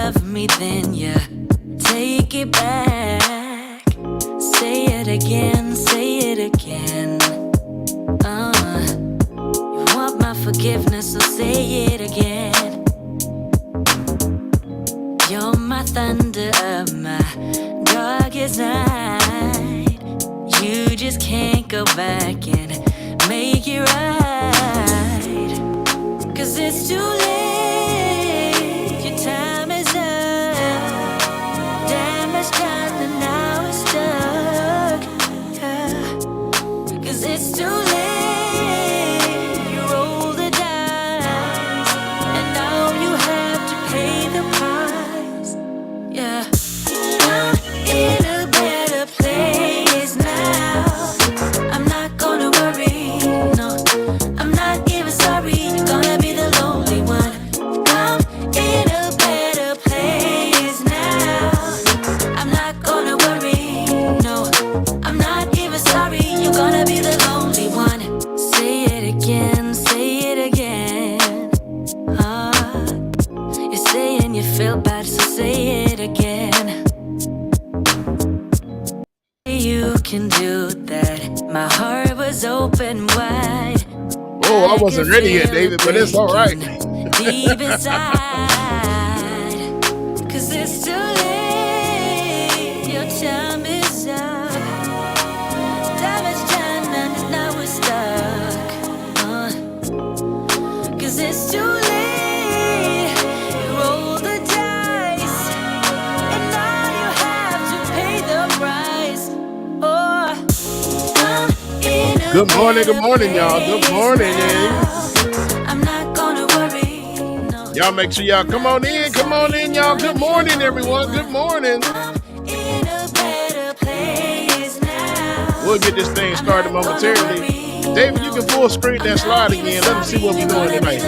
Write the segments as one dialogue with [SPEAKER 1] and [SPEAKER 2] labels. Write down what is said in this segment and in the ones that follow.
[SPEAKER 1] love me, then you take it back. Say it again, say it again. You want my forgiveness, so say it again. You're my thunder of my darkest night. You just can't go back and make it right. 'Cause it's too late, your time is up. Damage done and now it's stuck. 'Cause it's too late, you roll the dice, and now you have to pay the price. Yeah, I'm in a better place now. I'm not gonna worry, no, I'm not even sorry. You're gonna be the lonely one. I'm in a better place now. I'm not gonna worry, no, I'm not even sorry. You're gonna be the lonely one. Say it again, say it again. You're saying you feel bad, so say it again. You can do that. My heart was open wide.
[SPEAKER 2] Oh, I wasn't ready yet, David, but it's all right.
[SPEAKER 1] Deep inside, 'cause it's too late. Your time is up. Damage done and now we're stuck. 'Cause it's too late. You roll the dice, and now you have to pay the price. Oh, I'm in a
[SPEAKER 2] Good morning, y'all. Good morning.
[SPEAKER 1] I'm not gonna worry, no.
[SPEAKER 2] Y'all make sure y'all come on in, y'all. Good morning, everyone. Good morning.
[SPEAKER 1] In a better place now.
[SPEAKER 2] We'll get this thing started momentarily. David, you can full screen that slide again. Let me see what we're doing tonight.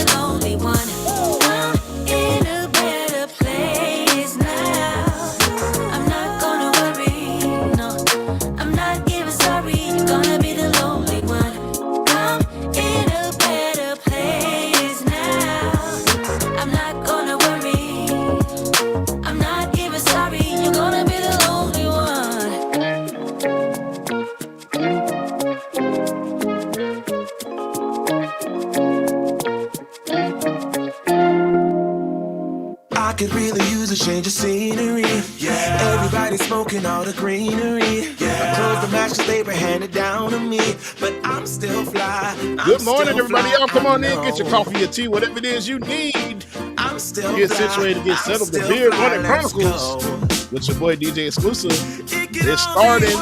[SPEAKER 1] In a better place now. I'm not gonna worry, no, I'm not even sorry. You're gonna be the lonely one. I'm in a better place now. I'm not gonna worry, I'm not even sorry. You're gonna be the lonely one.
[SPEAKER 3] I could really use a change of scenery. Yeah. Everybody's smoking all the greenery. Yeah. I close the match 'cause they were handed down to me, but I'm still fly.
[SPEAKER 2] Good morning, everybody. Y'all come on in, get your coffee, your tea, whatever it is you need.
[SPEAKER 3] I'm still
[SPEAKER 2] Get situated, get settled. The Beer Bonnet Chronicles with your boy DJ Exclusive. It's starting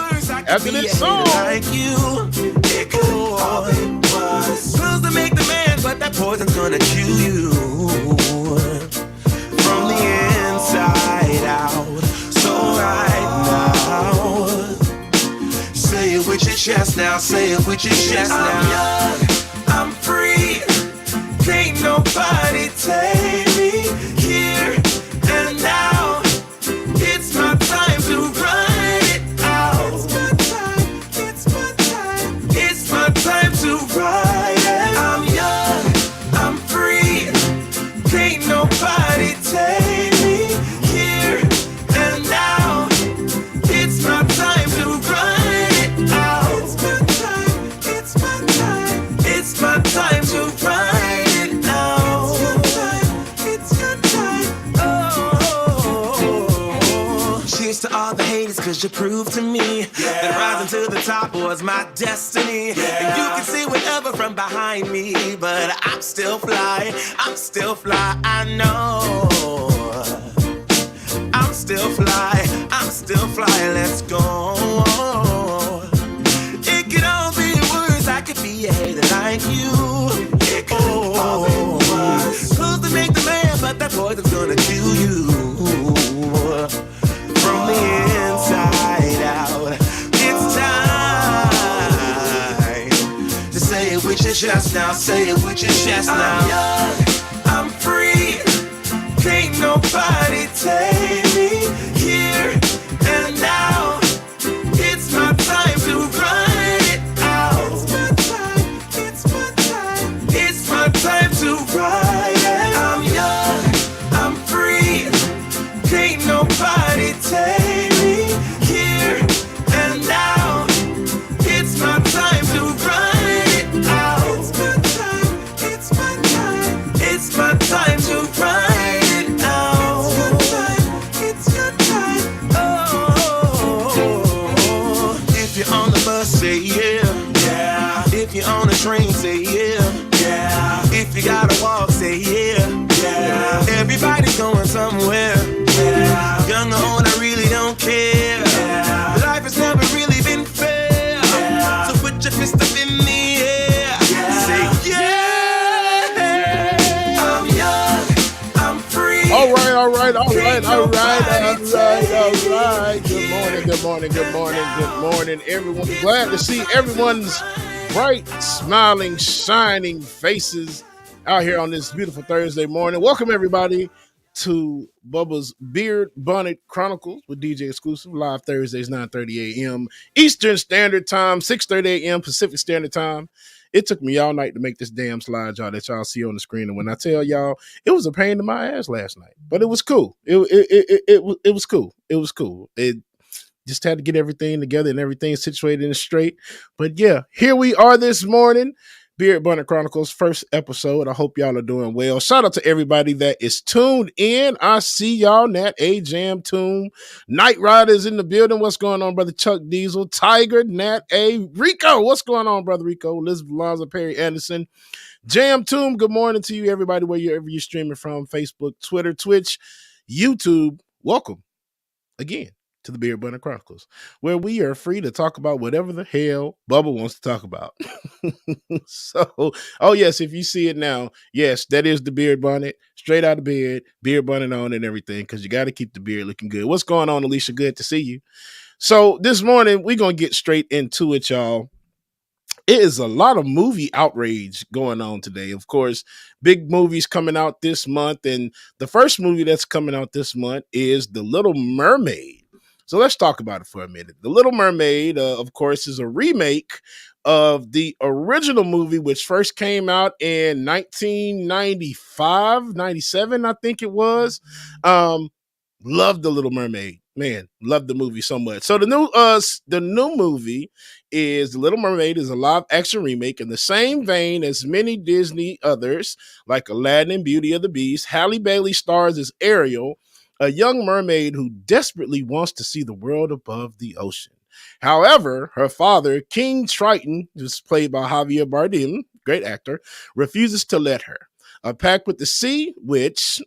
[SPEAKER 2] after this song.
[SPEAKER 3] Like you, it could all be was. Pills to make the man, but that poison's gonna chew you from the inside out. So right now, say it with your chest now. Say it with your chest now. I'm young, I'm free. Can't nobody take me here and now. It's my time to run it out. It's my time. It's my time. It's my time to ride it. I'm young, I'm free. Can't nobody take me here and now. It's my time to run it out. It's my time. It's my time. It's my time to ride it out. It's your time. Oh. Cheers to all the haters, 'cause you proved to me that rising to the top was my destiny. And you can see whatever from behind me, but I'm still fly. I'm still fly. I know. I'm still fly. I'm still fly. Let's go. It could all be words. I could be a hater like you. It could all be words. Close to make the man, but that poison's gonna kill you from the inside out. It's time to say it with your chest now. Say it with your chest now. I'm young, I'm free. Can't nobody take me here and now. It's my time to run it out. It's my time. It's my time. It's my time to ride it. I'm young, I'm free.
[SPEAKER 2] all right. Good morning, everyone. Glad to see everyone's bright, smiling, shining faces out here on this beautiful Thursday morning. Welcome, everybody, to Bubba's Beard Bonnet Chronicles with DJ Exclusive, live Thursdays, 9:30 a.m. Eastern Standard Time, 6:30 a.m. Pacific Standard Time. It took me all night to make this damn slide, y'all, that y'all see on the screen. And when I tell y'all, it was a pain in my ass last night, but it was cool. It was cool. It was cool. It just had to get everything together and everything situated and straight. But yeah, here we are this morning. Beard Bonnet Chronicles, first episode. I hope y'all are doing well. Shout out to everybody that is tuned in. I see y'all. Nat A. Jam Tune. Night Riders in the building. What's going on, brother Chuck Diesel? Tiger, Nat A. Rico. What's going on, brother Rico? Elizabeth Lonzo, Perry Anderson. Jam Tune. Good morning to you, everybody, wherever you're streaming from. Facebook, Twitter, Twitch, YouTube. Welcome again to the Beard Bonnet Chronicles, where we are free to talk about whatever the hell Bubba wants to talk about. So, oh yes, if you see it now, yes, that is the beard bonnet, straight out of bed, beard bonnet on and everything, because you got to keep the beard looking good. What's going on, Alicia? Good to see you. So this morning, we're going to get straight into it, y'all. It is a lot of movie outrage going on today. Of course, big movies coming out this month, and the first movie that's coming out this month is The Little Mermaid. So let's talk about it for a minute. The Little Mermaid, of course, is a remake of the original movie, which first came out in 1995, 97, I think it was. Loved The Little Mermaid. Man, loved the movie so much. So the new movie is The Little Mermaid is a live action remake in the same vein as many Disney others, like Aladdin and Beauty of the Beast. Halle Bailey stars as Ariel, a young mermaid who desperately wants to see the world above the ocean. However, her father, King Triton, who's played by Javier Bardem, great actor, refuses to let her. A pact with the sea, which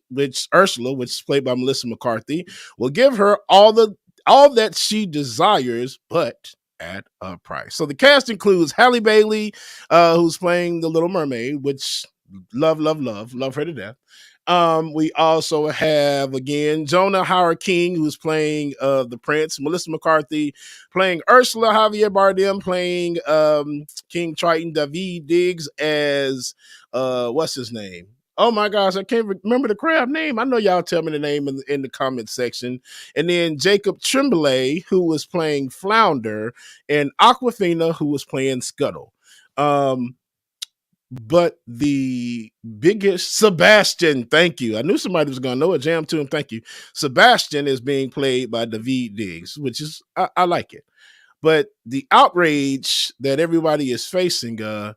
[SPEAKER 2] Ursula, which is played by Melissa McCarthy, will give her all that she desires, but at a price. So the cast includes Halle Bailey, who's playing the Little Mermaid, which love her to death. We also have, again, Jonah Howard King, who's playing the Prince, Melissa McCarthy playing Ursula, Javier Bardem playing King Triton, David Diggs as, what's his name? Oh my gosh, I can't remember the crab name. I know y'all tell me the name in the comment section. And then Jacob Tremblay, who was playing Flounder, and Aquafina, who was playing Scuttle. But the biggest, Sebastian, thank you. I knew somebody was going to know it. Jam to him, thank you. Sebastian is being played by David Diggs, which is, I like it. But the outrage that everybody is facing, I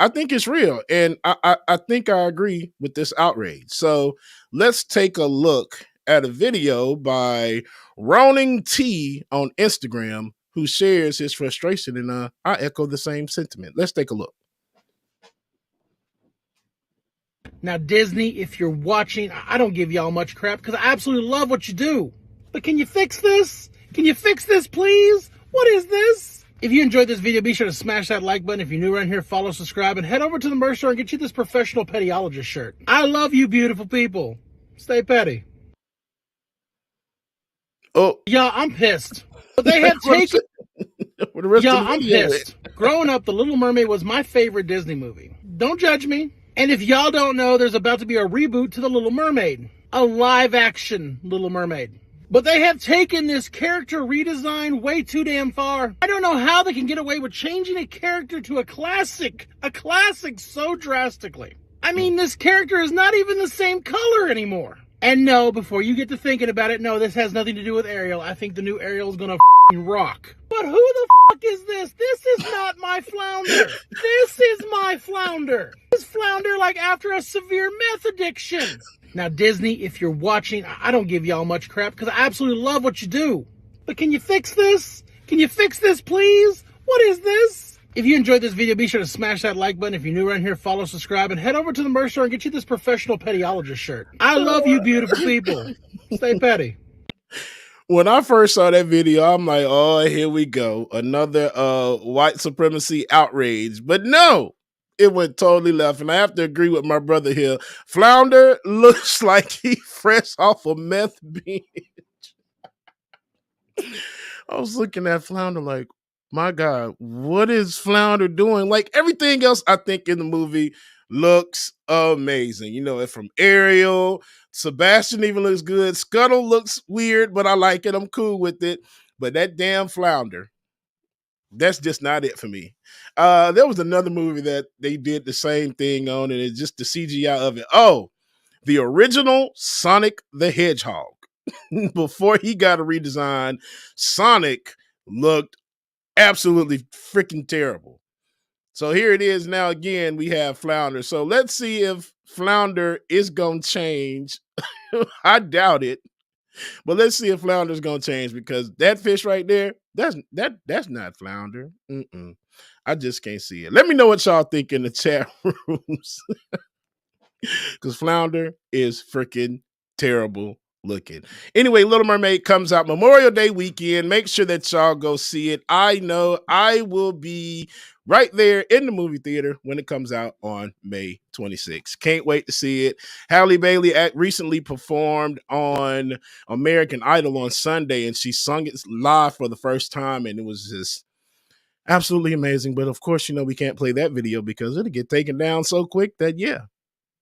[SPEAKER 2] think it's real. And I think I agree with this outrage. So let's take a look at a video by Roning T on Instagram, who shares his frustration. And I echo the same sentiment. Let's take a look.
[SPEAKER 4] Now, Disney, if you're watching, I don't give y'all much crap because I absolutely love what you do. But can you fix this? Can you fix this, please? What is this? If you enjoyed this video, be sure to smash that like button. If you're new around here, follow, subscribe, and head over to the merch store and get you this professional pettyologist shirt. I love you, beautiful people. Stay petty.
[SPEAKER 2] Oh,
[SPEAKER 4] yeah, I'm pissed. But they have taken... I'm pissed. Growing up, The Little Mermaid was my favorite Disney movie. Don't judge me. And if y'all don't know, there's about to be a reboot to The Little Mermaid. A live-action Little Mermaid. But they have taken this character redesign way too damn far. I don't know how they can get away with changing a character to a classic so drastically. I mean, this character is not even the same color anymore. And no, before you get to thinking about it, no, this has nothing to do with Ariel. I think the new Ariel is gonna rock. But who the is this? This is not my Flounder. This is my Flounder. This Flounder like after a severe meth addiction. Now, Disney, if you're watching, I don't give y'all much crap because I absolutely love what you do. But can you fix this? Can you fix this, please? What is this? If you enjoyed this video, be sure to smash that like button. If you're new around here, follow, subscribe, and head over to the merch store and get you this professional pettyologist shirt. I love you, beautiful people. Stay petty.
[SPEAKER 2] When I first saw that video, I'm like, oh, here we go. Another white supremacy outrage. But no, It went totally left, and I have to agree with my brother here. Flounder looks like he fresh off a meth binge. I was looking at Flounder like, my God, what is Flounder doing? Like everything else, I think in the movie looks amazing. You know, from Ariel, Sebastian even looks good. Scuttle looks weird, but I like it. I'm cool with it. But that damn Flounder, that's just not it for me. There was another movie that they did the same thing on, and it's just the CGI of it. Oh, the original Sonic the Hedgehog. Before he got a redesign, Sonic looked absolutely freaking terrible. So here it is now again, we have Flounder. So let's see if Flounder is going to change. I doubt it. But let's see if Flounder's going to change, because that fish right there, that's not Flounder. I just can't see it. Let me know what y'all think in the chat rooms. Because Flounder is freaking terrible looking. Anyway, Little Mermaid comes out Memorial Day weekend. Make sure that y'all go see it. I know I will be right there in the movie theater when it comes out on May 26th. Can't wait to see it. Halle Bailey recently performed on American Idol on Sunday, and she sung it live for the first time, and it was just absolutely amazing. But of course, you know, we can't play that video because it'll get taken down so quick that, yeah.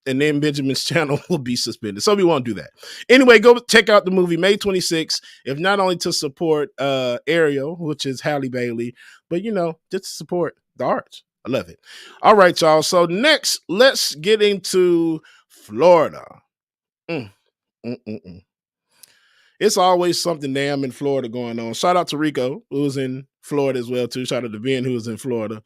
[SPEAKER 2] And then Benjamin's channel will be suspended. So we won't do that. Anyway, go check out the movie May 26th, if not only to support Ariel, which is Halle Bailey, but, you know, just to support the arts. I love it. All right, y'all. So next, let's get into Florida. It's always something damn in Florida going on. Shout out to Rico, who's in Florida as well, too. Shout out to Ben, who's in Florida.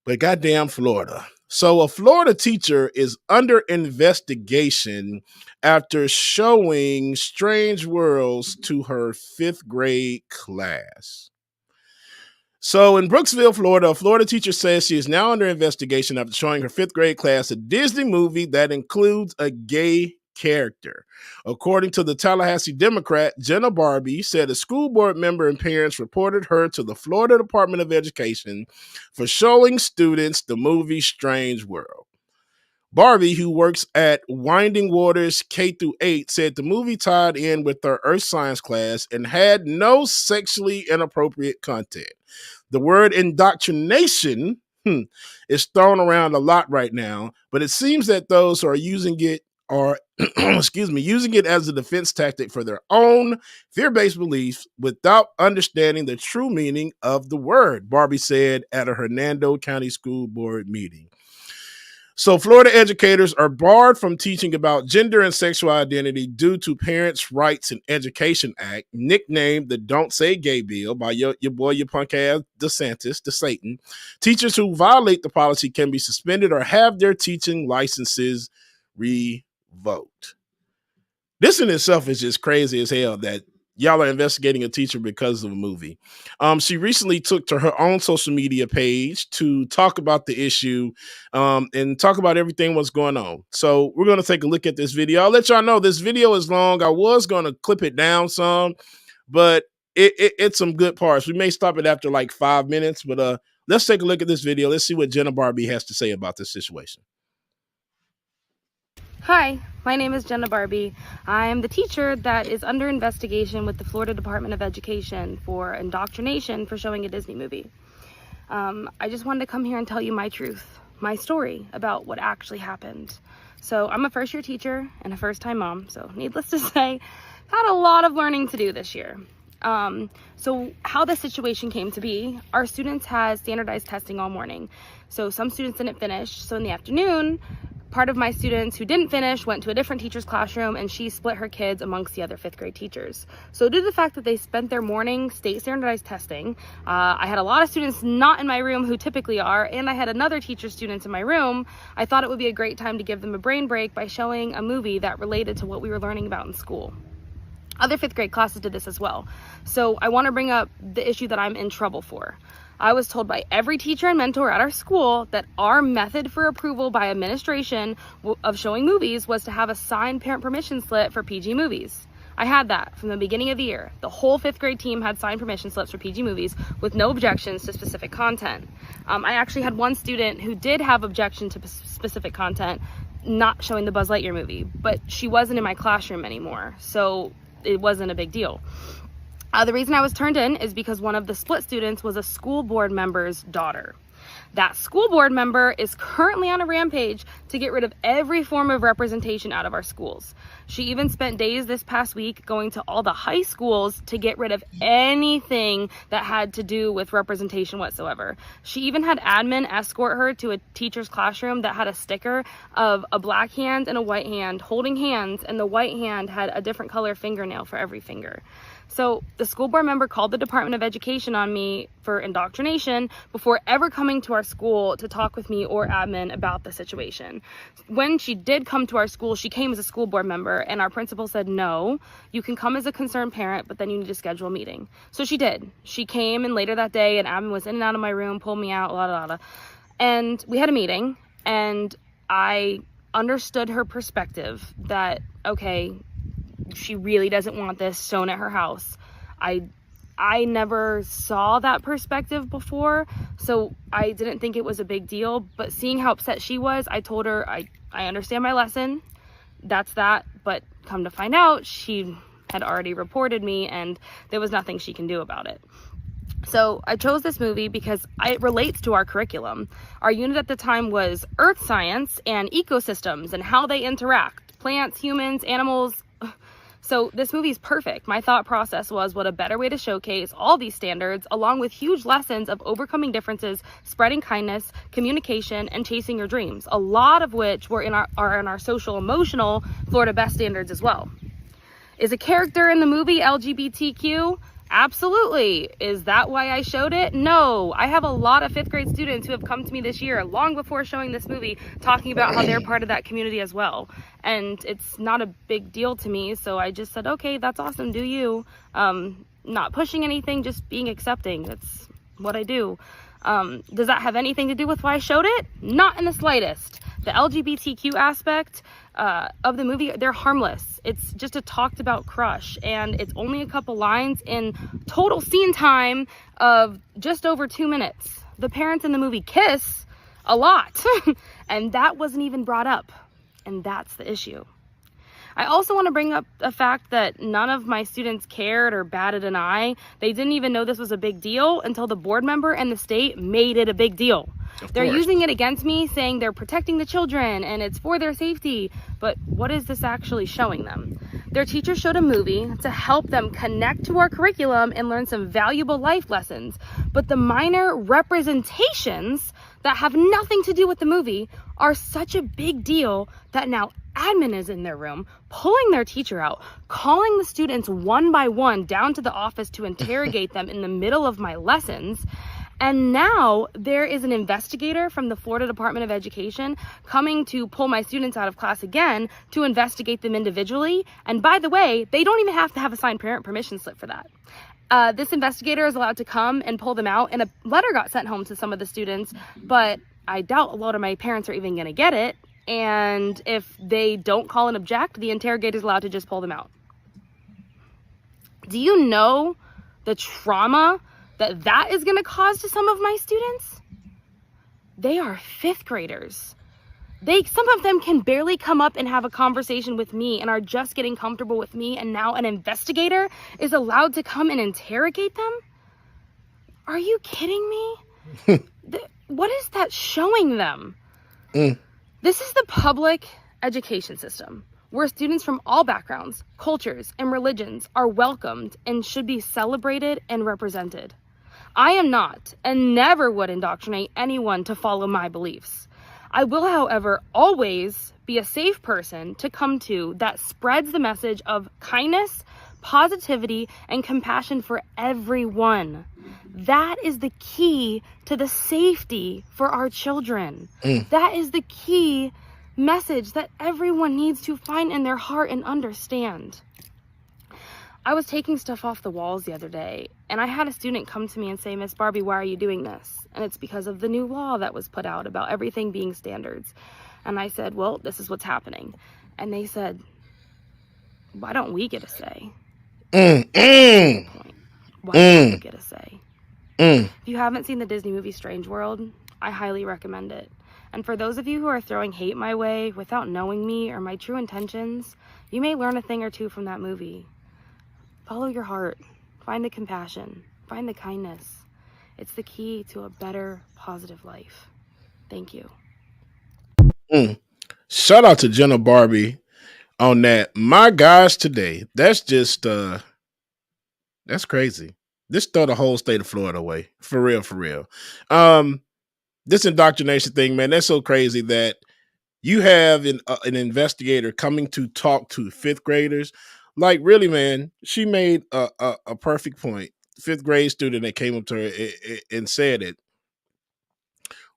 [SPEAKER 2] But goddamn Florida. So a Florida teacher is under investigation after showing Strange Worlds to her 5th grade class. So in Brooksville, Florida, a Florida teacher says she is now under investigation after showing her 5th grade class a Disney movie that includes a gay character. According to the Tallahassee Democrat, Jenna Barbie said a school board member and parents reported her to the Florida Department of Education for showing students the movie Strange World. Barbie, who works at Winding Waters K-8, said the movie tied in with her earth science class and had no sexually inappropriate content. The word indoctrination is thrown around a lot right now, but it seems that those who are using it are, using it as a defense tactic for their own fear-based beliefs without understanding the true meaning of the word, Barbie said at a Hernando County School Board meeting. So Florida educators are barred from teaching about gender and sexual identity due to Parents' Rights and Education Act, nicknamed the Don't Say Gay Bill by your punk ass DeSantis, the Satan. Teachers who violate the policy can be suspended or have their teaching licenses revoked. This in itself is just crazy as hell that y'all are investigating a teacher because of a movie. She recently took to her own social media page to talk about the issue and talk about everything what's going on. So we're going to take a look at this video. I'll let y'all know this video is long. I was going to clip it down some, but it's some good parts. We may stop it after like 5 minutes, but let's take a look at this video. Let's see what Jenna Barbie has to say about this situation.
[SPEAKER 5] Hi, my name is Jenna Barbie. I'm the teacher that is under investigation with the Florida Department of Education for indoctrination for showing a Disney movie. I just wanted to come here and tell you my truth, my story about what actually happened. So I'm a first-year teacher and a first-time mom, so needless to say, I've had a lot of learning to do this year. So how the situation came to be, our students had standardized testing all morning. So some students didn't finish, so in the afternoon, part of my students who didn't finish went to a different teacher's classroom, and she split her kids amongst the other 5th grade teachers. So due to the fact that they spent their morning state standardized testing, I had a lot of students not in my room who typically are, and I had another teacher students in my room. I thought it would be a great time to give them a brain break by showing a movie that related to what we were learning about in school. Other 5th grade classes did this as well. So I want to bring up the issue that I'm in trouble for. I was told by every teacher and mentor at our school that our method for approval by administration of showing movies was to have a signed parent permission slip for PG movies. I had that from the beginning of the year. The whole 5th grade team had signed permission slips for PG movies with no objections to specific content. I actually had one student who did have objection to specific content not showing the Buzz Lightyear movie, but she wasn't in my classroom anymore, so it wasn't a big deal. The reason I was turned in is because one of the split students was a school board member's daughter. That school board member is currently on a rampage to get rid of every form of representation out of our schools. She even spent days this past week going to all the high schools to get rid of anything that had to do with representation whatsoever. She even had admin escort her to a teacher's classroom that had a sticker of a black hand and a white hand holding hands, and the white hand had a different color fingernail for every finger. So the school board member called the Department of Education on me for indoctrination before ever coming to our school to talk with me or admin about the situation. When she did come to our school, she came as a school board member, and our principal said, no, you can come as a concerned parent, but then you need to schedule a meeting. So she did. She came, and later that day, and admin was in and out of my room, pulled me out, and we had a meeting, and I understood her perspective that, okay, she really doesn't want this shown at her house. I never saw that perspective before, so I didn't think it was a big deal, but seeing how upset she was, I told her I understand my lesson, that's that, but come to find out, she had already reported me and there was nothing she can do about it. So I chose this movie because it relates to our curriculum. Our unit at the time was earth science and ecosystems and how they interact, plants, humans, animals. So this movie is perfect. My thought process was, what a better way to showcase all these standards, along with huge lessons of overcoming differences, spreading kindness, communication, and chasing your dreams, a lot of which are in our social emotional Florida Best standards as well. Is a character in the movie LGBTQ? Absolutely. Is that why I showed it? No. I have a lot of 5th grade students who have come to me this year, long before showing this movie, talking about how they're part of that community as well. And it's not a big deal to me, so I just said, okay, that's awesome, do you. Not pushing anything, just being accepting. That's what I do. Does that have anything to do with why I showed it? Not in the slightest. The LGBTQ aspect of the movie, they're harmless. It's just a talked about crush, and it's only a couple lines in total scene time of just over 2 minutes. The parents in the movie kiss a lot, and that wasn't even brought up, and that's the issue. I also want to bring up the fact that none of my students cared or batted an eye. They didn't even know this was a big deal until the board member and the state made it a big deal. They're using it against me, saying they're protecting the children and it's for their safety. But what is this actually showing them? Their teacher showed a movie to help them connect to our curriculum and learn some valuable life lessons. But the minor representations that have nothing to do with the movie are such a big deal that now admin is in their room, pulling their teacher out, calling the students one by one down to the office to interrogate them in the middle of my lessons. And now there is an investigator from the Florida Department of Education coming to pull my students out of class again to investigate them individually. And by the way, they don't even have to have a signed parent permission slip for that. This investigator is allowed to come and pull them out, and a letter got sent home to some of the students, but I doubt a lot of my parents are even going to get it. And if they don't call and object, the interrogator is allowed to just pull them out. Do you know the trauma that is going to cause to some of my students? They are 5th graders. Some of them can barely come up and have a conversation with me and are just getting comfortable with me, and now an investigator is allowed to come and interrogate them? Are you kidding me? What is that showing them? This is the public education system, where students from all backgrounds, cultures, and religions are welcomed and should be celebrated and represented. I am not, and never would indoctrinate anyone to follow my beliefs. I will, however, always be a safe person to come to that spreads the message of kindness, positivity, and compassion for everyone. That is the key to the safety for our children. That is the key message that everyone needs to find in their heart and understand. I was taking stuff off the walls the other day, and I had a student come to me and say, Miss Barbie, why are you doing this? And it's because of the new law that was put out about everything being standards. And I said, well, this is what's happening. And they said, Why don't we get a say?
[SPEAKER 2] Mm.
[SPEAKER 5] Why don't we get a say?
[SPEAKER 2] Mm.
[SPEAKER 5] If you haven't seen the Disney movie Strange World, I highly recommend it. And for those of you who are throwing hate my way without knowing me or my true intentions, you may learn a thing or two from that movie. Follow your heart. Find the compassion. Find the kindness. It's the key to a better, positive life. Thank you.
[SPEAKER 2] Shout out to Jenna Barbie on that. My gosh, today. That's just that's crazy. This throw the whole state of Florida away. For real, for real. This indoctrination thing, man, that's so crazy that you have an investigator coming to talk to fifth graders. Like, really, man, she made a perfect point. Fifth grade student that came up to her and said it.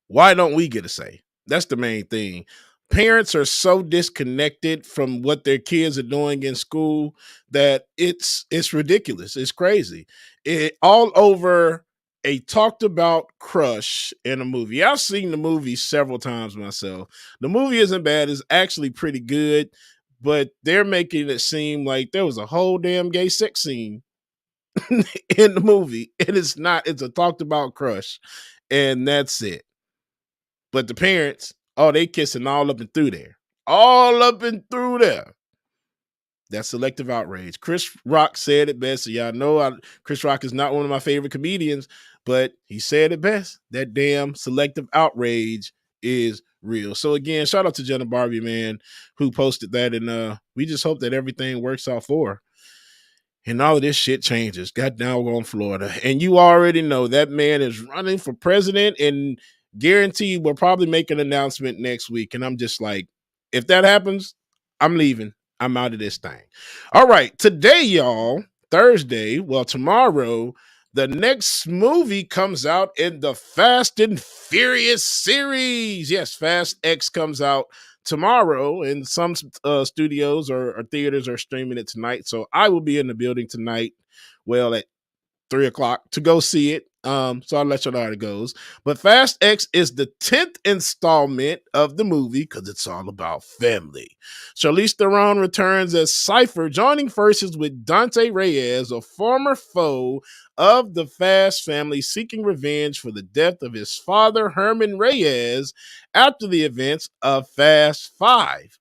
[SPEAKER 2] Why don't we get a say? That's the main thing. Parents are so disconnected from what their kids are doing in school that it's ridiculous. It's crazy. It all over a talked about crush in a movie. I've seen the movie several times myself. The movie isn't bad. It's actually pretty good, but they're making it seem like there was a whole damn gay sex scene in the movie. And it's not. It's a talked about crush, and that's it. But the parents, oh, they kissing all up and through there. All up and through there. That's selective outrage. Chris Rock said it best. So y'all know Chris Rock is not one of my favorite comedians, but he said it best. That damn selective outrage is real. So again, shout out to Jenna Barbie, man, who posted that. And we just hope that everything works out for her. And all of this shit changes. God doggone Florida. And you already know that man is running for president and guaranteed we'll probably make an announcement next week. And I'm just like, if that happens, I'm leaving. I'm out of this thing. All right. Today, y'all, Thursday, well, tomorrow, the next movie comes out in the Fast and Furious series. Yes, Fast X comes out tomorrow, and some studios or theaters are streaming it tonight. So I will be in the building tonight, well, at 3:00 to go see it. So I'll let you know how it goes. But Fast X is the 10th installment of the movie because it's all about family. Charlize Theron returns as Cypher, joining forces with Dante Reyes, a former foe of the Fast family, seeking revenge for the death of his father, Herman Reyes, after the events of Fast 5.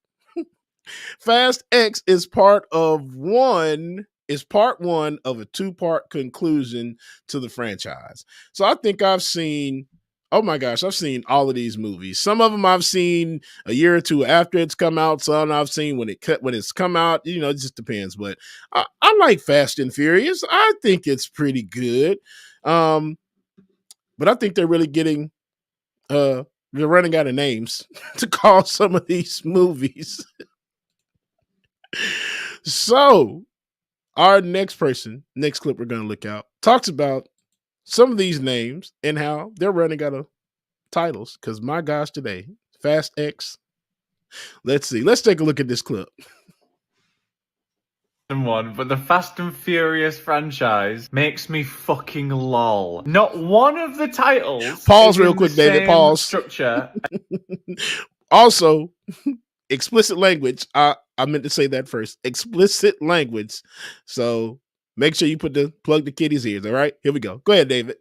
[SPEAKER 2] Fast X is part one of a two-part conclusion to the franchise. So I think I've seen all of these movies. Some of them I've seen a year or two after it's come out. Some I've seen when it's come out. You know, it just depends. But I like Fast and Furious. I think it's pretty good. But I think they're really getting they're running out of names to call some of these movies. So our next clip we're going to look out, talks about some of these names and how they're running out of titles. Because my gosh, today, Fast X. Let's see. Let's take a look at this clip.
[SPEAKER 6] But the Fast and Furious franchise makes me fucking lol. Not one of the titles.
[SPEAKER 2] Pause real quick, David. Pause.
[SPEAKER 6] Structure.
[SPEAKER 2] Also, explicit language. I meant to say that first. Explicit language. So make sure you plug the kiddies' ears. All right, here we go. Go ahead, David.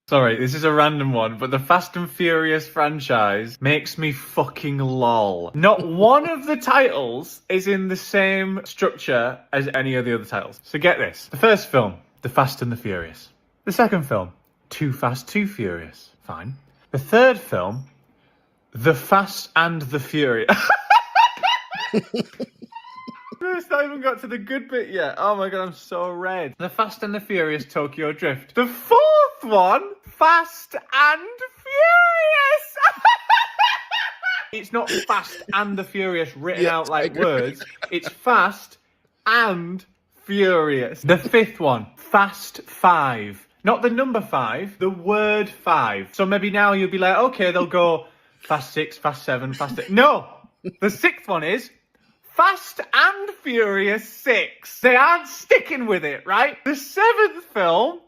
[SPEAKER 6] Sorry, this is a random one, but the Fast and Furious franchise makes me fucking lol. Not one of the titles is in the same structure as any of the other titles. So get this. The first film, The Fast and the Furious. The second film, Too Fast, Too Furious. Fine. The third film, The Fast and the Furious. It's not even got to the good bit yet. Oh my god, I'm so red. The Fast and the Furious Tokyo Drift. The fourth one, Fast and Furious. It's not Fast and the Furious written out like words. It's Fast and Furious. The fifth one, Fast 5. Not the number 5, the word 5. So maybe now you'll be like, okay, they'll go Fast 6, Fast 7, Fast 8. No! The sixth one is Fast and Furious 6. They aren't sticking with it, right? The seventh film,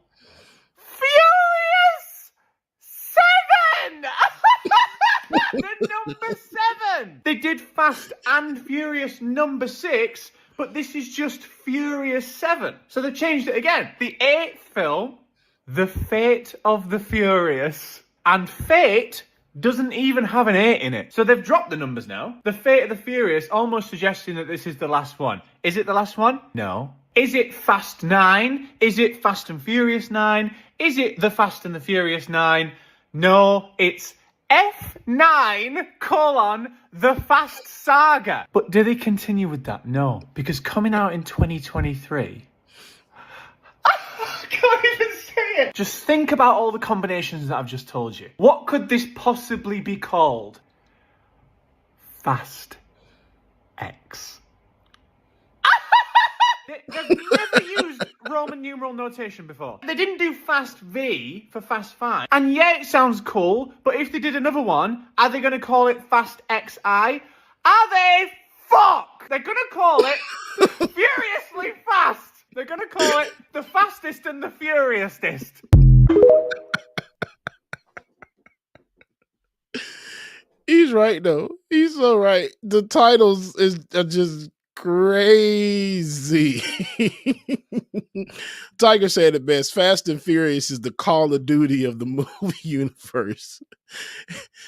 [SPEAKER 6] Furious 7! They're number 7. They did Fast and Furious number 6, but this is just Furious 7. So they changed it again. The 8th film, The Fate of the Furious. And Fate doesn't even have an 8 in it. So they've dropped the numbers now. The Fate of the Furious, almost suggesting that this is the last one. Is it the last one? No. Is it Fast 9? Is it Fast and Furious 9? Is it The Fast and the Furious 9? No, it's F9 : The Fast Saga. But do they continue with that? No, because coming out in 2023... I can't even say it. Just think about all the combinations that I've just told you. What could this possibly be called? Fast X. They've never used Roman numeral notation before. They didn't do Fast V for Fast 5. And yeah, it sounds cool, but if they did another one, are they going to call it Fast XI? Are they? Fuck! They're going to call it Furiously Fast. They're going to call it The Fastest and the Furiousest.
[SPEAKER 2] He's right, though. He's so right. The titles are just crazy. Tiger said it best. Fast and Furious is the Call of Duty of the movie universe.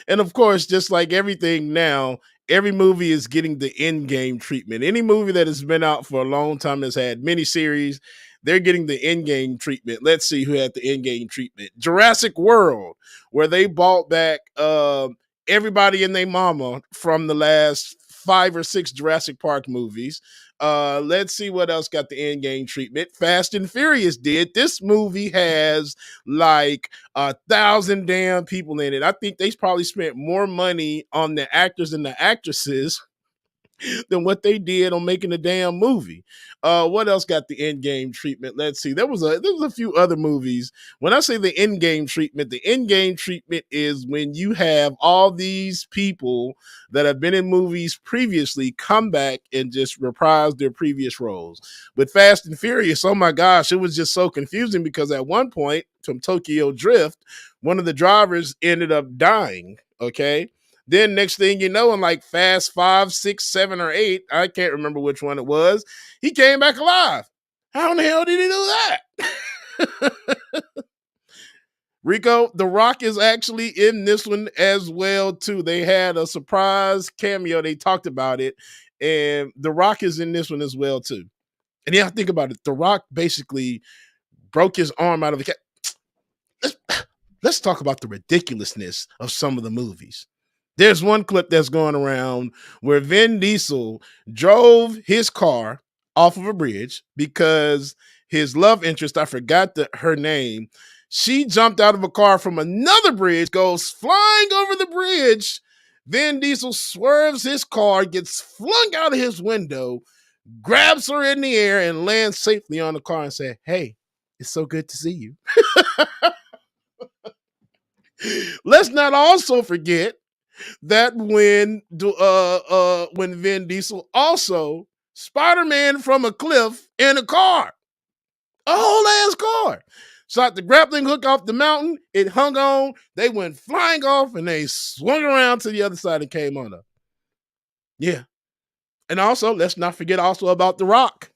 [SPEAKER 2] And of course, just like everything now, every movie is getting the end game treatment. Any movie that has been out for a long time has had miniseries. They're getting the end game treatment. Let's see who had the end game treatment. Jurassic World, where they bought back everybody and their mama from the last 5 or 6 Jurassic Park movies. Let's see what else got the end game treatment. Fast and Furious did. This movie has like 1,000 damn people in it. I think they probably spent more money on the actors and the actresses than what they did on making a damn movie. What else got the end game treatment? Let's see. There was a few other movies. When I say the end game treatment is when you have all these people that have been in movies previously come back and just reprise their previous roles. With Fast and Furious, oh my gosh, it was just so confusing because at one point from Tokyo Drift, one of the drivers ended up dying. Okay. Then next thing you know, in like Fast 5, 6, 7, or 8, I can't remember which one it was, he came back alive. How in the hell did he do that? Rico, The Rock is actually in this one as well, too. They had a surprise cameo. They talked about it. And The Rock is in this one as well, too. And yeah, think about it. The Rock basically broke his arm out of the cat. Let's talk about the ridiculousness of some of the movies. There's one clip that's going around where Vin Diesel drove his car off of a bridge because his love interest, I forgot her name, she jumped out of a car from another bridge, goes flying over the bridge. Vin Diesel swerves his car, gets flung out of his window, grabs her in the air, and lands safely on the car and said, "Hey, it's so good to see you." Let's not also forget that when Vin Diesel also Spider-Man from a cliff in a car, a whole ass car, shot the grappling hook off the mountain, it hung on, they went flying off, and they swung around to the other side and came on up. Yeah. And also, let's not forget also about The Rock,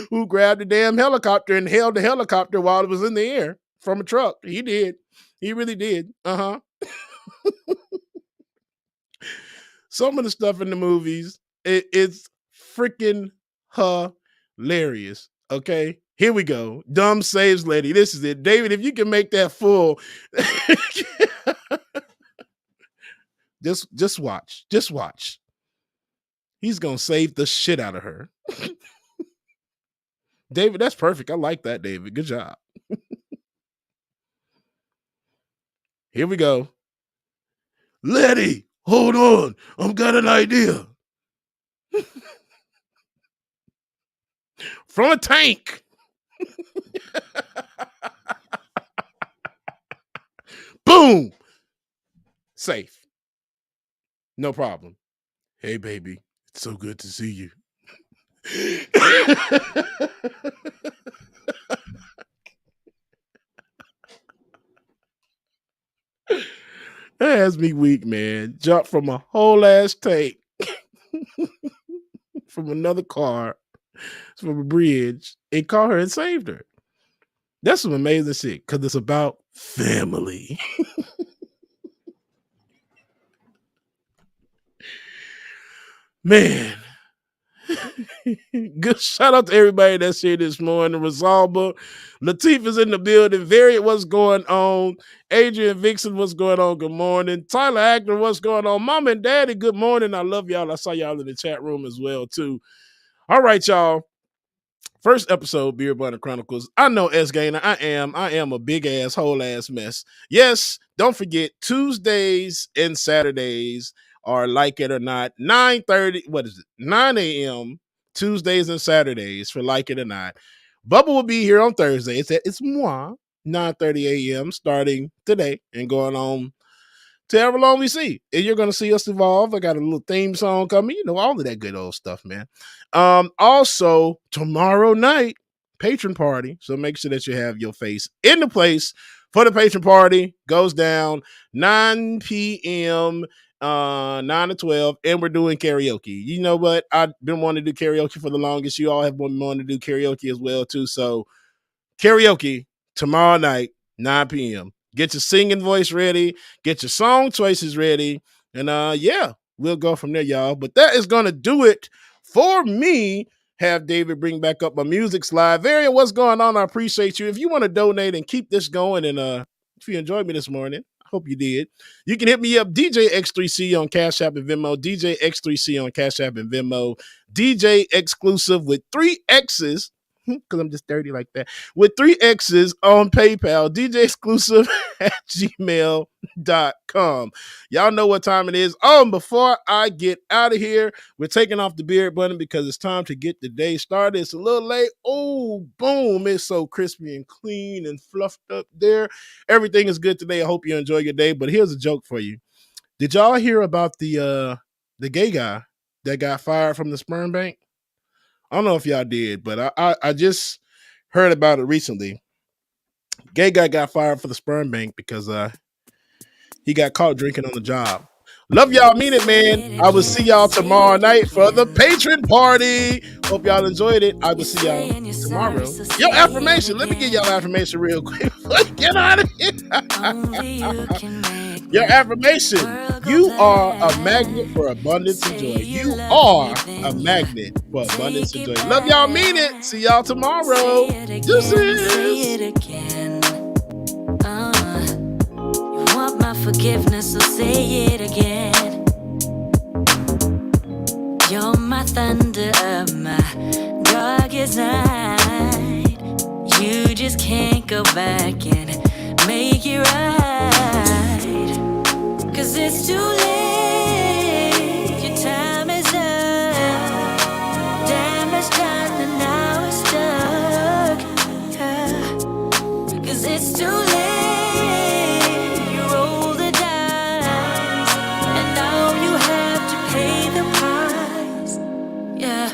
[SPEAKER 2] who grabbed the damn helicopter and held the helicopter while it was in the air from a truck. He did. He really did. Uh-huh. Some of the stuff in the movies, it's freaking hilarious. Okay, here we go. Dumb saves lady. This is it. David, if you can make that full, just watch. Just watch. He's gonna save the shit out of her. David, that's perfect. I like that, David. Good job. Here we go. Letty, hold on. I've got an idea. From a tank. Boom. Safe. No problem. Hey, baby. It's so good to see you. has me weak, man. Jumped from a whole ass tank from another car, from a bridge, and caught her and saved her. That's some amazing shit because it's about family. Man. Good shout out to everybody that's here this morning. Rosalba, Latif is in the building. Variant, what's going on? Adrian Vixen, what's going on? Good morning. Tyler Actor, what's going on? Mom and Daddy, good morning. I love y'all. I saw y'all in the chat room as well, too. All right, y'all. First episode, Beer Bonnet Chronicles. I know S Gainer. I am a big ass, whole ass mess. Yes, don't forget Tuesdays and Saturdays are Like It or Not. 9 a.m. Tuesdays and Saturdays for Like It or Not. Bubba will be here on Thursday. It's moi, 9:30 a.m. starting today and going on to however long we see. And you're going to see us evolve. I got a little theme song coming. You know, all of that good old stuff, man. Also, tomorrow night, patron party. So make sure that you have your face in the place for the patron party. Goes down 9 p.m., 9 to 12, and we're doing karaoke. You know what? I've been wanting to do karaoke for the longest. You all have been wanting to do karaoke as well, too. So karaoke tomorrow night, 9 p.m. Get your singing voice ready. Get your song choices ready. And yeah, we'll go from there, y'all. But that is going to do it for me. Have David bring back up my music slide. Variant, what's going on? I appreciate you. If you want to donate and keep this going, and if you enjoyed me this morning, I hope you did. You can hit me up, DJ X3C on Cash App and Venmo. DJ X3C on Cash App and Venmo. DJ Exclusive with 3 X's. Because I'm just dirty like that. With 3 X's on PayPal, DJ Exclusive at gmail.com. Y'all know what time it is. Oh, and before I get out of here, we're taking off the beard button because it's time to get the day started. It's a little late. Oh, boom. It's so crispy and clean and fluffed up there. Everything is good today. I hope you enjoy your day. But here's a joke for you. Did y'all hear about the gay guy that got fired from the sperm bank? I don't know if y'all did, but I just heard about it recently. Gay guy got fired for the sperm bank because he got caught drinking on the job. Love y'all, mean it, man. I will see y'all tomorrow night for the patron party. Hope y'all enjoyed it. I will see y'all tomorrow. Your affirmation. Let me get y'all affirmation real quick. Get out of here. Your affirmation. You are a magnet for abundance and joy. You are a magnet for abundance and joy. Love y'all, mean it. See y'all tomorrow. Deuces.
[SPEAKER 1] You want my forgiveness, so say it again. You're my thunder, my darkest night. You just can't go back and make it right. 'Cause it's too late, your time is up. Damage done and now it's stuck. 'Cause it's too late, you roll the dice, and now you have to pay the price. Yeah.